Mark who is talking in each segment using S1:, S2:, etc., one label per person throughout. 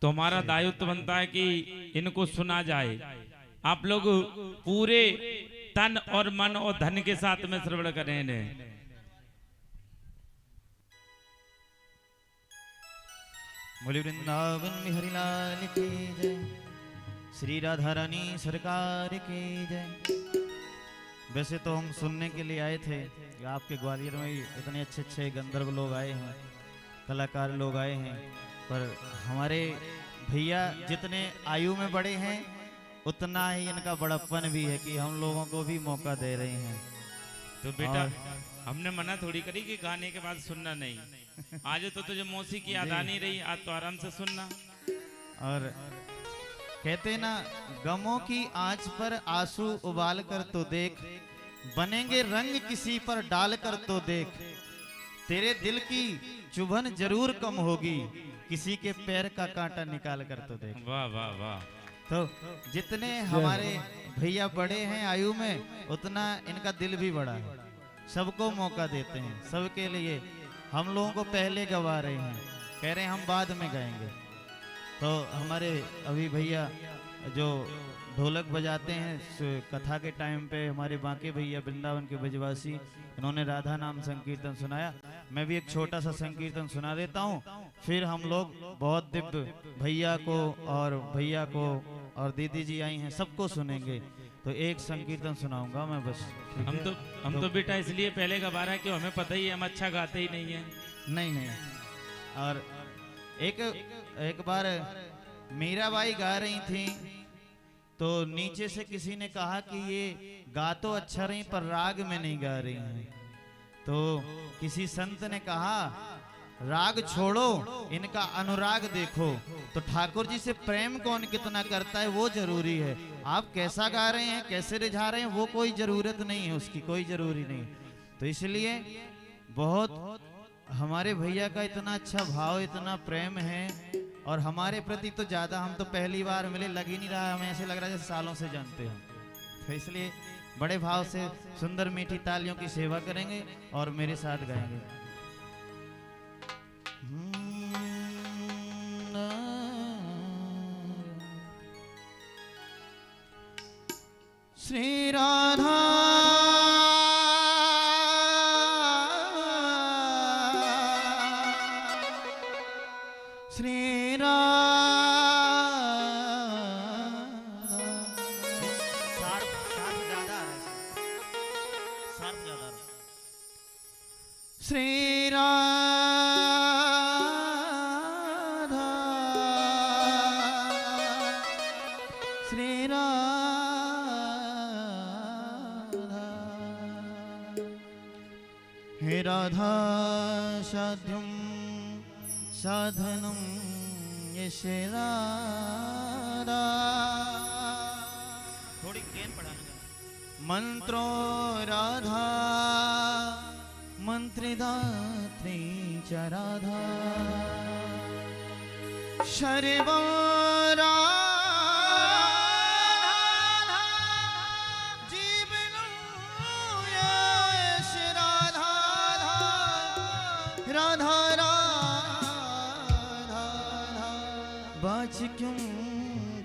S1: तो हमारा दायित्व बनता है कि इनको सुना जाए। आप लोग पूरे तन और मन और धन के साथ में श्रवण करें इन्हें।
S2: बोले वृंदावन में हरिलाल की जय, श्री राधा रानी सरकार की जय। वैसे तो हम सुनने के लिए आए थे कि आपके ग्वालियर में इतने अच्छे अच्छे गंधर्व लोग आए हैं, कलाकार लोग आए हैं, पर हमारे भैया जितने आयु में बड़े हैं उतना ही इनका बड़प्पन भी है कि हम लोगों को भी मौका दे रहे हैं।
S1: तो बेटा हमने मना थोड़ी करी कि गाने के बाद सुनना नहीं। आज तो तुझे मौसी की याद आ नहीं रही, आज तो आराम से सुनना।
S2: और कहते ना, गमों की आंच पर आंसू उबाल कर तो देख, बनेंगे रंग किसी पर डाल कर तो देख, तेरे दिल की चुभन जरूर कम होगी, किसी के पैर का कांटा निकाल कर तो देख।
S1: वाह वाह वाह।
S2: तो जितने हमारे भैया बड़े हैं आयु में, उतना इनका दिल भी बड़ा है, सबको मौका देते हैं, सबके लिए। हम लोगों को पहले गवा रहे हैं, कह रहे हैं हम बाद में गाएंगे। तो हमारे अभी भैया जो ढोलक बजाते हैं कथा के टाइम पे, हमारे बांके भैया वृंदावन के ब्रजवासी, इन्होंने राधा नाम संकीर्तन सुनाया। मैं भी एक छोटा सा संकीर्तन सुना देता हूँ, फिर हम लोग बहुत दिव्य भैया को और दीदी जी आई हैं सबको सुनेंगे। तो एक संकीर्तन सुनाऊंगा मैं बस।
S1: हम तो बेटा इसलिए पहले गवा रहा है कि हमें पता ही है हम अच्छा गाते ही नहीं है।
S2: नहीं। और एक बार मीराबाई गा रही थी, तो नीचे से किसी ने कहा कि ये गा तो अच्छा रही पर राग में नहीं गा रही हैं। तो किसी संत ने कहा राग छोड़ो, इनका अनुराग देखो। तो ठाकुर जी से प्रेम कौन कितना करता है वो जरूरी है। आप कैसा गा रहे हैं, कैसे रिझा रहे हैं, वो कोई जरूरत नहीं है, उसकी कोई जरूरी नहीं। तो इसलिए बहुत हमारे भैया का इतना अच्छा भाव, इतना प्रेम है, और हमारे प्रति तो ज्यादा, हम तो पहली बार मिले, लग ही नहीं रहा, हमें ऐसे लग रहा है जैसे सालों से जानते हैं। तो इसलिए बड़े भाव से सुंदर मीठी तालियों की सेवा करेंगे और मेरे साथ गाएंगे। श्री राधा श्री श्री राधा श्री राधा हे राधा साध्यम साधनम यश राधा। थोड़ी गेन बढ़ाना। मंत्रो राधा मंत्रिदात्री च राधा, शर्वो राधा जीवनं यश राधा राधा राधा वाचिक्यं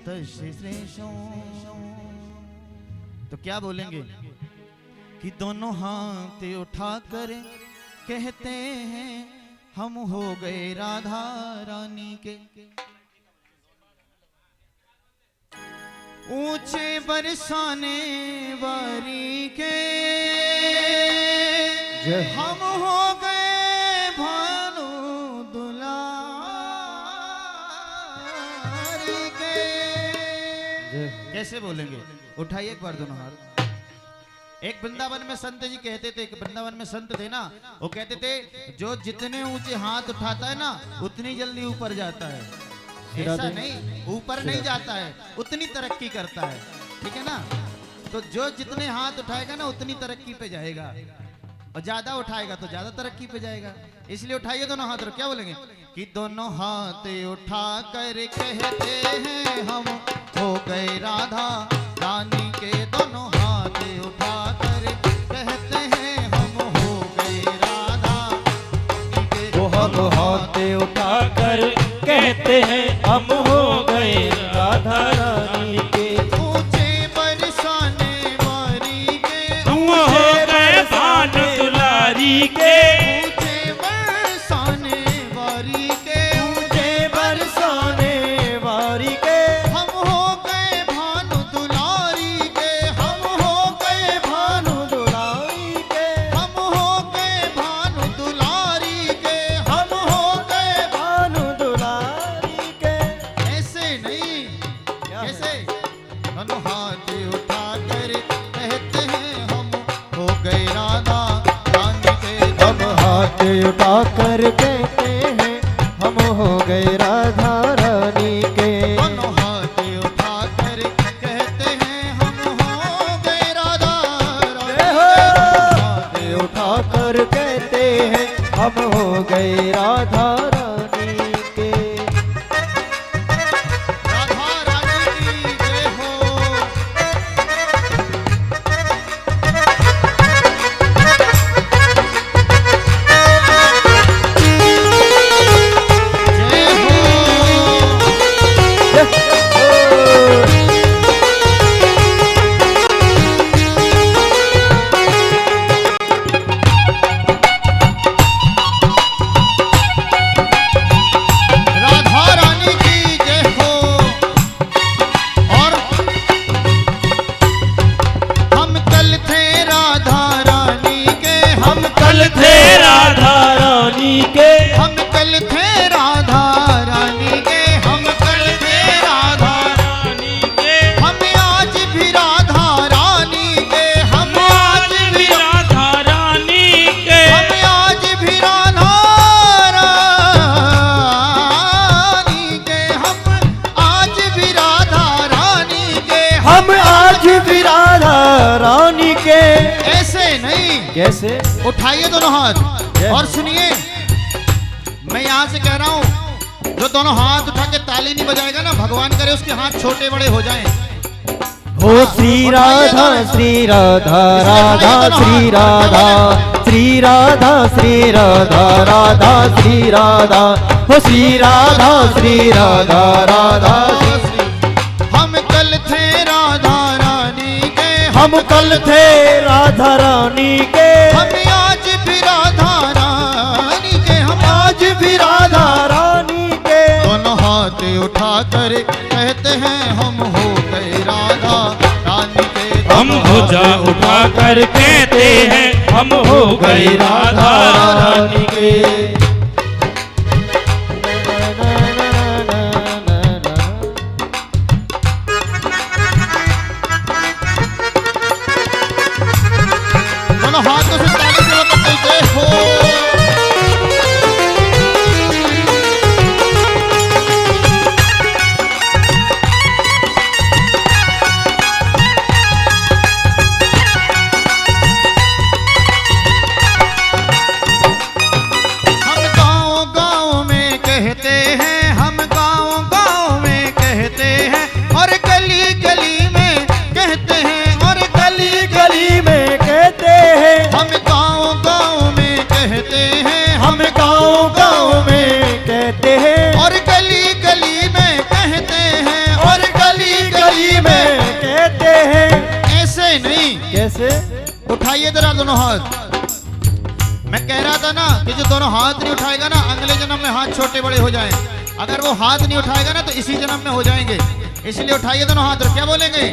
S2: तस्य श्रेष्ठो। तो क्या बोलेंगे कि दोनों हाथ उठाकर कहते हैं हम हो गए राधा रानी के। ऊंचे बरसाने वारी के हम हो गए भानु दुलारी के। कैसे बोलेंगे? उठाइए एक बार दोनों हाथ। एक वृंदावन में संत जी कहते थे, एक वृंदावन में संत थे ना, वो कहते थे जो जितने ऊंचे हाथ उठाता है ना उतनी जल्दी ऊपर जाता है। ऐसा नहीं, ऊपर नहीं जाता है, उतनी तरक्की करता है, ठीक है ना। तो जो जितने हाथ उठाएगा ना उतनी तरक्की पे जाएगा, और ज्यादा उठाएगा तो ज्यादा तरक्की पे जाएगा। इसलिए उठाइए दोनों हाथ। क्या बोलेंगे कि दोनों हाथ उठा कर कहते हैं हम हो गए राधा रानी के। दोनों हाथ उठा कर कहते हैं हम हो गए राधा रानी के।
S3: वो हम हाथ उठा कर कहते हैं हम हो उठाकर कहते हैं हम हो गए राधा रानी के।
S2: दोनों हाथ उठाकर कहते हैं हम हो गए राधा रानी के।
S3: हाथ उठाकर कहते हैं हम हो गए राधा रानी के।
S2: राधा रानी की जय हो। राधा रानी की जय हो। और हम कल थे राधा रानी के। हम
S1: कल थे राधा रानी के।
S2: हम कल थे राधा रानी के। हम कल थे राधा
S1: रानी के।
S2: हम आज भी राधा रानी के। हम आज भी
S1: राधा रानी के।
S2: हम आज भी राधा रानी के। हम आज भी राधा रानी के।
S3: हम आज भी राधा रानी के।
S2: ऐसे नहीं,
S3: कैसे?
S2: उठाइए दोनों हाथ और सुनिए। मैं यहाँ से कह रहा हूँ, जो दोनों हाथ उठा के ताली नहीं बजाएगा ना, भगवान करे उसके हाथ छोटे बड़े हो जाएं।
S3: हो श्री राधा श्री राधा राधा श्री राधा श्री राधा श्री राधा राधा श्री राधा हो श्री राधा श्री राधा राधा।
S2: हम कल थे राधा रानी के।
S3: हम कल थे राधा रानी के।
S2: हम आज भी राधा रानी के। हम
S3: आज भी राधा रानी के।
S2: दोनों हाथ उठाकर कहते हैं हम हो गए राधा रानी के।
S1: हम भुजा उठाकर कहते हैं हम हो गए राधा रानी के।
S2: दोनों हाथों से ताली से बताते जय हो। हम गाँव-गाँव में कहते हैं। हम गाँव-गाँव में कहते हैं और गली-गली में कहते हैं। और
S3: गली गली में कहते हैं।
S2: हम गाँव-गाँव में कहते हैं।
S3: हम गाँव गाँव में कहते हैं।
S2: और गली-गली में कहते हैं।
S3: और गली गली में कहते हैं।
S2: ऐसे नहीं,
S3: कैसे?
S2: उठाइए जरा दोनों हाथ। मैं कह रहा था ना कि जो दोनों हाथ नहीं उठाएगा ना, अगले जन्म में हाथ छोटे बड़े हो जाएं। अगर वो हाथ नहीं उठाएगा ना तो इसी जन्म में हो जाएंगे। इसलिए उठाइए दोनों हाथ और क्या बोलेंगे?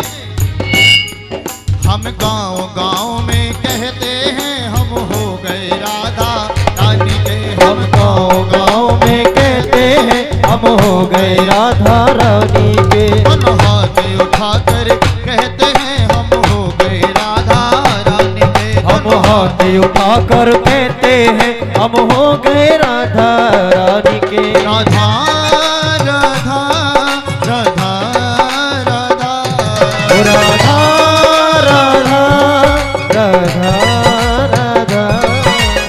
S2: हम गाँव-गाँव में कहते हैं हम हो गए राधा रानी के।
S3: हम गाँव गाँव में कहते हैं हम हो गए राधा रानी के।
S2: दोनों हाथ उठाकर कहते हैं हम हो गए राधा रानी के।
S3: हम हाथ उठाकर कहते हैं हम हो गए राधा रानी के।
S2: राधा राधा राधा राधा
S3: ओ राधा राधा राधा राधा।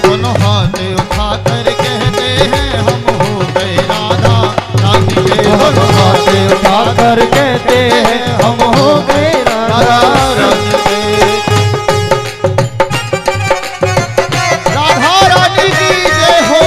S2: दोनों हाथ उठाकर कहते हैं हम हो गए राधा रानी के।
S3: हम हाथ उठाकर कहते हैं हम हो गए राधा रानी के।
S2: राधा रानी की जय हो।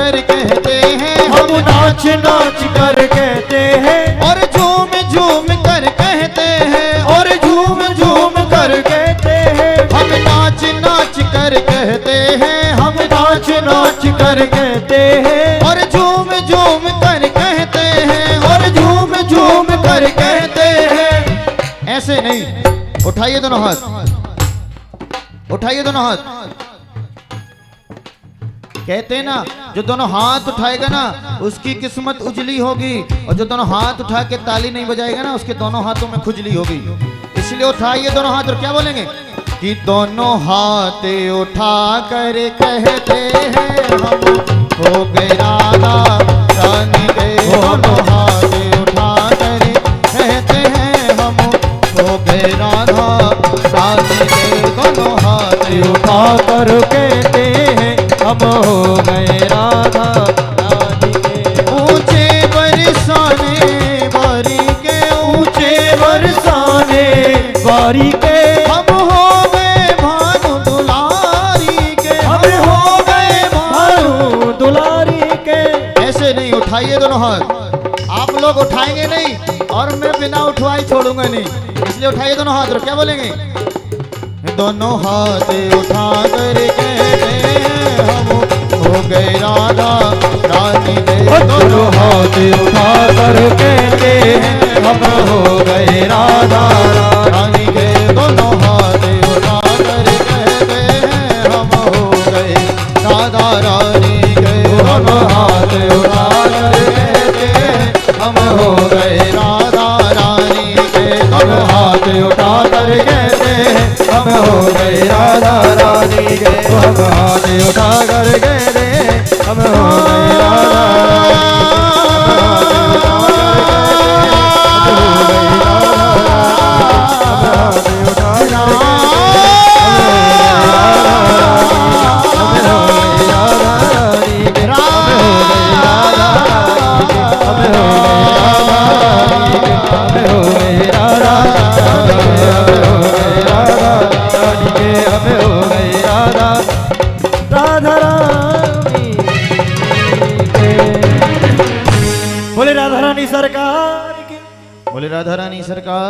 S2: कर कहते हैं,
S3: हम नाच नाच कर कहते हैं,
S2: और झूम झूम कर कहते हैं,
S3: और झूम झूम कर कहते हैं,
S2: हम नाच नाच कर कहते हैं,
S3: हम नाच नाच कर कहते हैं,
S2: और झूम झूम कर कहते हैं,
S3: और झूम झूम कर कहते हैं।
S2: ऐसे नहीं, उठाइए दोनों हाथ, उठाइए दोनों हाथ। कहते हैं ना, जो दोनों हाथ उठाएगा ना उसकी किस्मत उजली होगी, और जो दोनों हाथ उठा के ताली नहीं बजाएगा ना उसके दोनों हाथों में खुजली होगी। इसलिए उठाइए दोनों हाथ, और क्या बोलेंगे कि दोनों हाथ उठा कर कहते हैं, हम हो गए राधा रानी के। दोनों हाथ उठा कर कहते हैं, हम हो गए राधा रानी के। दोनों हाथ
S3: उठा कर कहते हैं, हम हो गए राधा रानी के।
S2: ऊंचे बरसाने बारी के,
S3: ऊंचे बरसाने बारी के,
S2: हम हो गए भानु दुलारी के।
S3: हम हो गए भानु दुलारी के।
S2: ऐसे नहीं, उठाइए दोनों हाथ। आप लोग उठाएंगे नहीं और मैं बिना उठवाए छोड़ूंगा नहीं, इसलिए उठाइए दोनों हाथ। और क्या बोलेंगे, दोनों हाथ उठा कर कहते हैं, हम हो गए राधा रानी के।
S3: दोनों हाथ उठा कर कहते हैं, हम हो गए राधा
S2: रानी के। दोनों हाथ उठा कर कहते हैं, हम हो गए राधा रानी के।
S3: दोनों हाथ उठा कर
S2: कहते हैं, हम हो गए राधा रानी के।
S3: दोनों हाथ उठा कर कहते हैं, हम हो गए राधा रानी के। हम हाथ उठा कर कहते हैं, हम हो गए राधा
S2: बोले राधा रानी सरकार